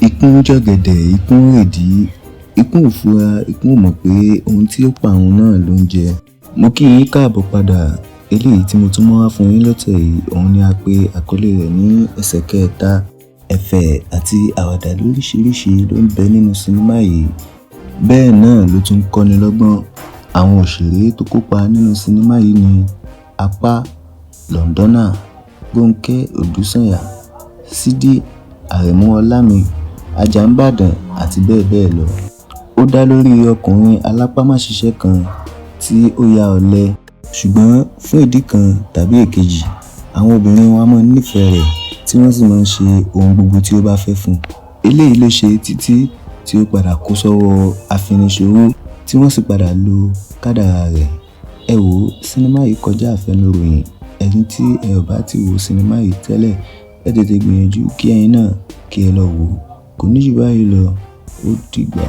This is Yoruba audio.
Ikún jọ̀gẹ̀dẹ̀, ikún rèdí, ikún ò fura, ikún ò mọ̀ pé ohun tí ó pa òun náà ló ń jẹ. Mo kí yín káàbọ̀ padà. Eléyìí tí mo tún mú wá fún yín lọ́tẹ̀ yìí, òun ni a pè àkọlé rẹ̀ ní ẹsẹ̀ kẹta. Ẹ̀fẹ̀ àti àwàdà lóríṣiríṣi ló ń bẹ nínú sinimá yìí. Bẹ́ẹ̀ náà ló tún kọ́ni lọ́gbọ́n. Àwọn òṣèré tó kópa nínú sinimá yìí ni Apá, Londona, Gbónkẹ́ Òdúsànyà, Sídí Àrẹ̀mú Ọlámi, Àjànbàdàn àti bẹ́ẹ̀ bẹ́ẹ̀ lọ. Ó dá lórí ọkùnrin alápámáṣiṣẹ́ kan tí ó ya ọ̀lẹ, ṣùgbọ́n fún ìdí kan tàbí èkejì, àwọn obìnrin wọn máa ń nífẹ̀ẹ́ rẹ̀ tí wọ́n sì máa ń ṣe ohun gbogbo tí ó bá fẹ́ fún un. Eléyìí ló ṣe títí tí ó padà kó sọ́wọ́ afiniṣòwò tí wọ́n sì padà lo kádàrá rẹ̀. Ẹ wò ó, sinimá yìí kọjá àfẹnuròyìn. Ẹni tí ẹ ò bá ti wo sinimá yìí tẹ́lẹ̀, ẹ tètè gbìyànjú kí ẹ̀yin náà kí ẹ lọ wò ó. Kò ní jù báyìí lọ. Ó dìgbà.